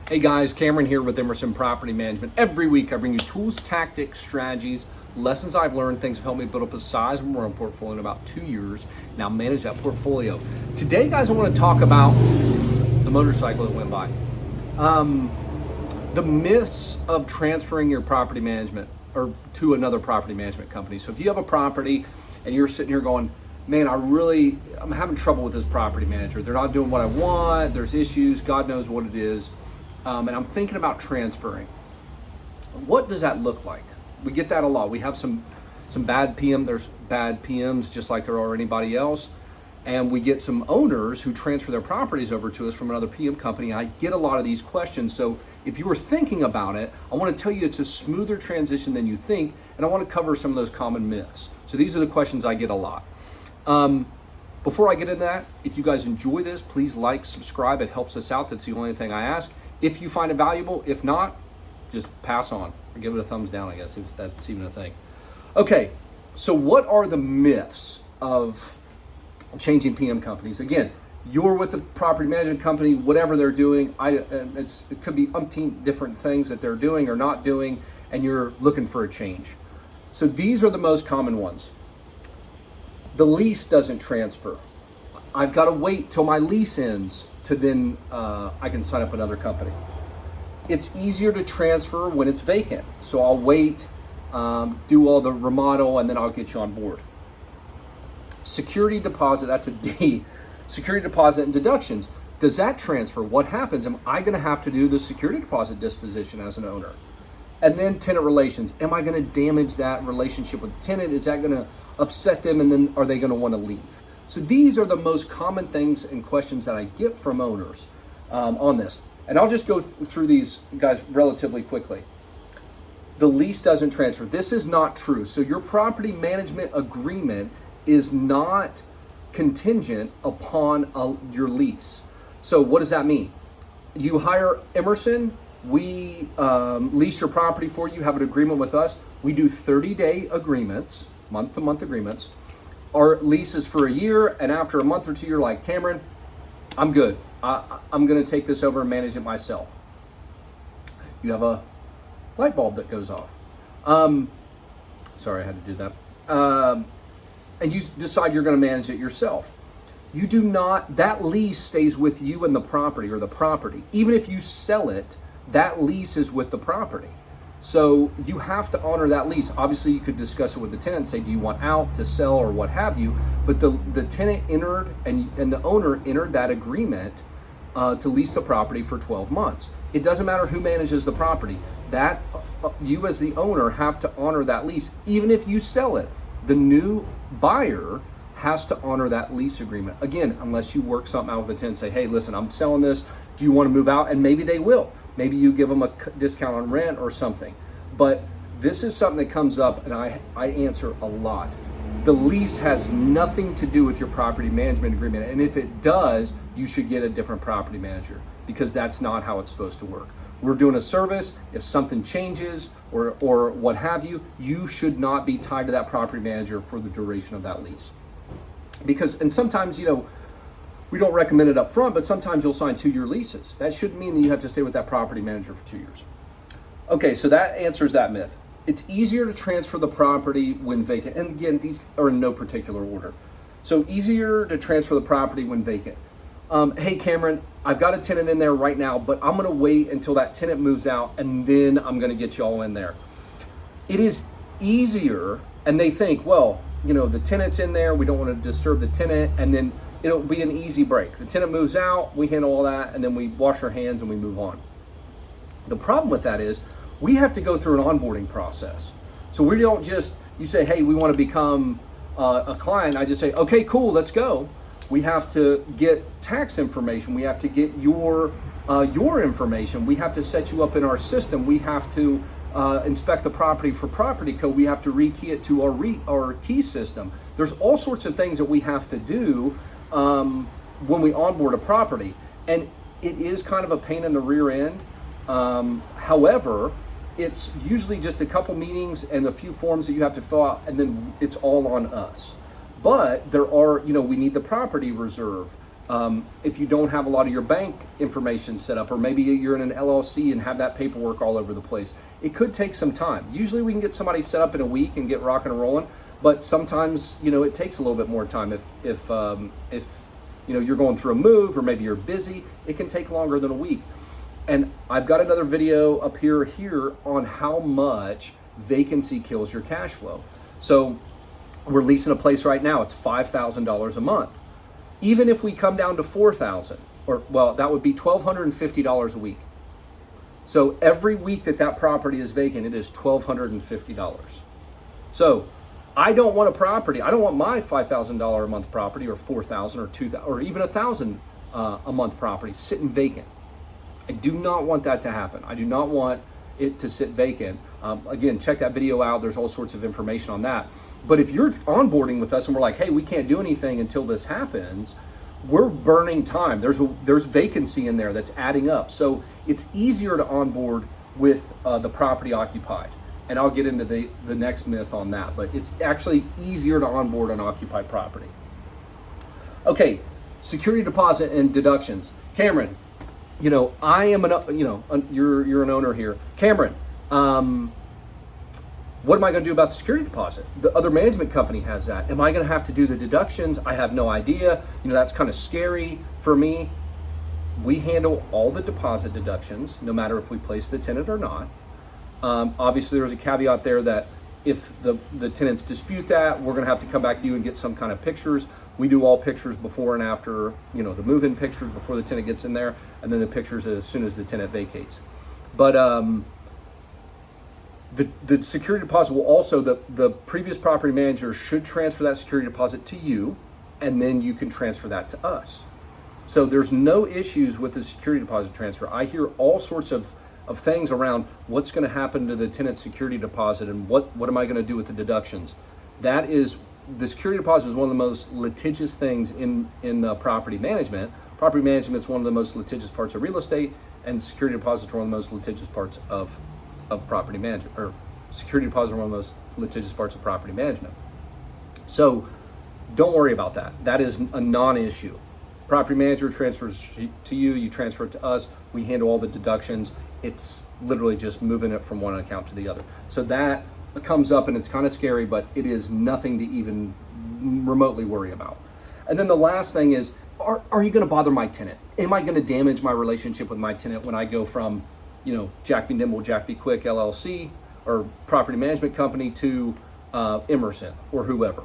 Hey guys, Cameron here with Emerson Property Management. Every week I bring you tools, tactics, strategies, lessons I've learned, things that have helped me build up a sizable rental portfolio in about 2 years. Now manage that portfolio. Today, guys, I want to talk about the motorcycle that went by. The myths of transferring your property management or to another property management company. So if you have a property and you're sitting here going, man, I'm having trouble with this property manager. They're not doing what I want. There's issues. God knows what it is. And I'm thinking about transferring. What does that look like? We get that a lot. We have some bad PM. There's bad PMs just like there are anybody else. And we get some owners who transfer their properties over to us from another PM company. I get a lot of these questions. So if you were thinking about it, I want to tell you it's a smoother transition than you think. And I want to cover some of those common myths. So these are the questions I get a lot. Before I get into that, if you guys enjoy this, please like, subscribe. It helps us out. That's the only thing I ask. If you find it valuable, if not, just pass on or give it a thumbs down, I guess, if that's even a thing. Okay, so what are the myths of changing PM companies? Again, you're with a property management company, whatever they're doing, it could be umpteen different things that they're doing or not doing, and you're looking for a change. So these are the most common ones. The lease doesn't transfer. I've got to wait till my lease ends to then I can sign up another company. It's easier to transfer when it's vacant. So I'll wait, do all the remodel, and then I'll get you on board. Security deposit, that's a D. Security deposit and deductions. Does that transfer? What happens? Am I going to have to do the security deposit disposition as an owner? And then tenant relations. Am I going to damage that relationship with the tenant? Is that going to upset them? And then are they going to want to leave? So these are the most common things and questions that I get from owners on this. And I'll just go through these, guys, relatively quickly. The lease doesn't transfer. This is not true. So your property management agreement is not contingent upon your lease. So what does that mean? You hire Emerson, we lease your property for you, have an agreement with us. We do 30-day agreements, month-to-month agreements. Our lease is for a year, and after a month or two, you're like, Cameron, I'm good. I'm going to take this over and manage it myself. You have a light bulb that goes off. Sorry, I had to do that. And you decide you're going to manage it yourself. You do not, that lease stays with you and the property or the property. Even if you sell it, that lease is with the property. So you have to honor that lease. Obviously, you could discuss it with the tenant, say, do you want out to sell or what have you? But the tenant entered and the owner entered that agreement to lease the property for 12 months. It doesn't matter who manages the property. That you as the owner have to honor that lease. Even if you sell it, the new buyer has to honor that lease agreement. Again, unless you work something out with the tenant, say, hey, listen, I'm selling this. Do you want to move out? And maybe they will. Maybe you give them a discount on rent or something. But this is something that comes up, and I answer a lot. The lease has nothing to do with your property management agreement. And if it does, you should get a different property manager because that's not how it's supposed to work. We're doing a service. If something changes or what have you, you should not be tied to that property manager for the duration of that lease. Because, and sometimes, we don't recommend it up front, but sometimes you'll sign 2-year leases. That shouldn't mean that you have to stay with that property manager for 2 years. Okay, so that answers that myth. It's easier to transfer the property when vacant. And again, these are in no particular order. So easier to transfer the property when vacant. Hey, Cameron, I've got a tenant in there right now, but I'm going to wait until that tenant moves out, and then I'm going to get you all in there. It is easier, and they think, well, the tenant's in there. We don't want to disturb the tenant, and then it'll be an easy break. The tenant moves out, we handle all that, and then we wash our hands and we move on. The problem with that is we have to go through an onboarding process. So we don't just, you say, hey, we want to become a client. I just say, okay, cool, let's go. We have to get tax information. We have to get your information. We have to set you up in our system. We have to inspect the property for property code. We have to rekey it to our key system. There's all sorts of things that we have to do when we onboard a property, and it is kind of a pain in the rear end. However, it's usually just a couple meetings and a few forms that you have to fill out, and then it's all on us. But there are, we need the property reserve. if you don't have a lot of your bank information set up, or maybe you're in an LLC and have that paperwork all over the place, it could take some time. Usually we can get somebody set up in a week and get rocking and rolling, but sometimes, it takes a little bit more time. If you're going through a move, or maybe you're busy, it can take longer than a week. And I've got another video up here on how much vacancy kills your cash flow. So we're leasing a place right now. It's $5,000 a month. Even if we come down to $4,000, that would be $1,250 a week. So every week that property is vacant, it is $1,250. So I don't want a property. I don't want my $5,000 a month property, or $4,000, or $2,000, or even $1,000 a month property sitting vacant. I do not want that to happen. I do not want it to sit vacant. Again, check that video out. There's all sorts of information on that. But if you're onboarding with us and we're like, hey, we can't do anything until this happens, we're burning time. There's vacancy in there that's adding up. So it's easier to onboard with the property occupied. And I'll get into the next myth on that, but it's actually easier to onboard an occupied property. Okay, security deposit and deductions. Cameron, I am you're an owner here. Cameron, what am I going to do about the security deposit? The other management company has that. Am I going to have to do the deductions? I have no idea. That's kind of scary for me. We handle all the deposit deductions, no matter if we place the tenant or not. Obviously, there's a caveat there that if the tenants dispute that, we're going to have to come back to you and get some kind of pictures. We do all pictures before and after, the move-in pictures before the tenant gets in there, and then the pictures as soon as the tenant vacates. But the security deposit will also, the previous property manager should transfer that security deposit to you, and then you can transfer that to us. So there's no issues with the security deposit transfer. I hear all sorts of things around what's going to happen to the tenant security deposit and what am I going to do with the deductions. The security deposit is one of the most litigious things in property management. Property management is one of the most litigious parts of real estate, and security deposits are one of the most litigious parts of property management, or security deposits are one of the most litigious parts of property management. So don't worry about that. That is a non-issue. Property manager transfers to you, you transfer it to us, we handle all the deductions. It's literally just moving it from one account to the other. So that comes up, and it's kind of scary, but it is nothing to even remotely worry about. And then the last thing is, are you going to bother my tenant? Am I going to damage my relationship with my tenant when I go from, Jack B. Nimble, Jack B. Quick LLC, or property management company, to Emerson or whoever?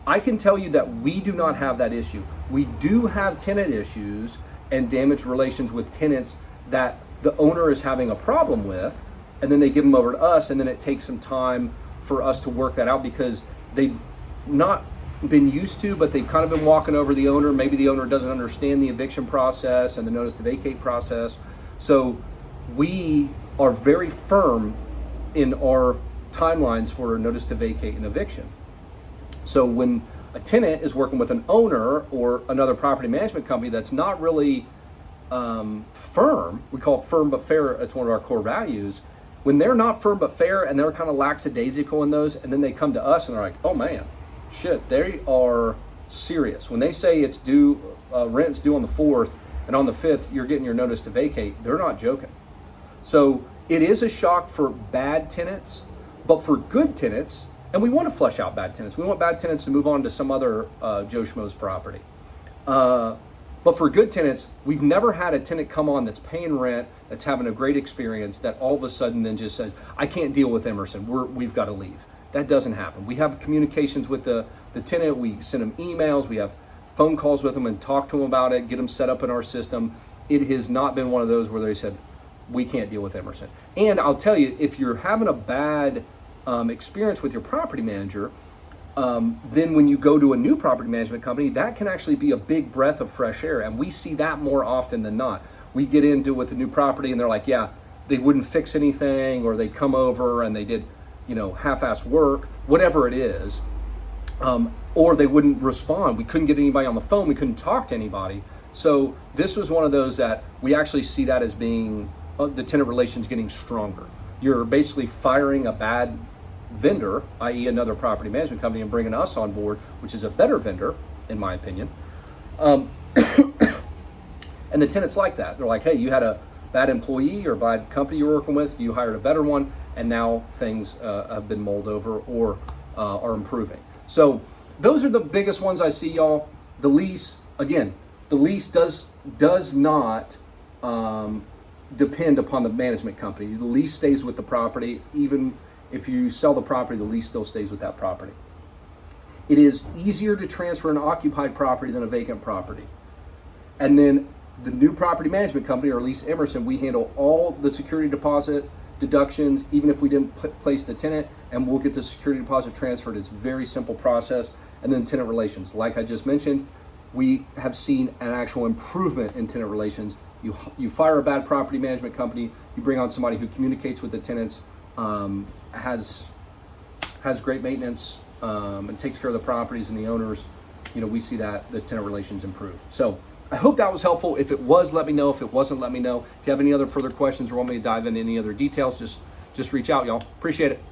I can tell you that we do not have that issue. We do have tenant issues and damaged relations with tenants that the owner is having a problem with, and then they give them over to us, and then it takes some time for us to work that out because they've not been used to, but they've kind of been walking over the owner. Maybe the owner doesn't understand the eviction process and the notice to vacate process. So we are very firm in our timelines for notice to vacate and eviction. So when a tenant is working with an owner or another property management company that's not really firm, we call it firm but fair, it's one of our core values. When they're not firm but fair and they're kind of lackadaisical in those, and then they come to us and they're like, oh man, shit, they are serious. When they say it's due, rent's due on the 4th, and on the 5th you're getting your notice to vacate, they're not joking. So it is a shock for bad tenants, but for good tenants, and we want to flush out bad tenants. We want bad tenants to move on to some other Joe Schmo's property. But for good tenants, we've never had a tenant come on that's paying rent, that's having a great experience, that all of a sudden then just says, I can't deal with Emerson, we've got to leave. That doesn't happen. We have communications with the tenant, we send them emails, we have phone calls with them and talk to them about it, get them set up in our system. It has not been one of those where they said, we can't deal with Emerson. And I'll tell you, if you're having a bad experience with your property manager, then when you go to a new property management company, that can actually be a big breath of fresh air. And we see that more often than not. We get into it with a new property and they're like, yeah, they wouldn't fix anything, or they'd come over and they did, half-ass work, whatever it is, or they wouldn't respond. We couldn't get anybody on the phone. We couldn't talk to anybody. So this was one of those that we actually see that as being the tenant relations getting stronger. You're basically firing a bad vendor, i.e. another property management company, and bringing us on board, which is a better vendor, in my opinion. And the tenants like that. They're like, hey, you had a bad employee or bad company you're working with, you hired a better one, and now things have been mulled over or are improving. So those are the biggest ones I see, y'all. The lease, again, the lease does not depend upon the management company. The lease stays with the property. Even if you sell the property, the lease still stays with that property. It is easier to transfer an occupied property than a vacant property. And then the new property management company, or at least Emerson, we handle all the security deposit deductions, even if we didn't place the tenant, and we'll get the security deposit transferred. It's a very simple process. And then tenant relations, like I just mentioned, we have seen an actual improvement in tenant relations. You fire a bad property management company, you bring on somebody who communicates with the tenants, has great maintenance, and takes care of the properties and the owners. We see that the tenant relations improve. So I hope that was helpful. If it was, let me know. If it wasn't, let me know. If you have any other further questions or want me to dive into any other details, just reach out, y'all. Appreciate it.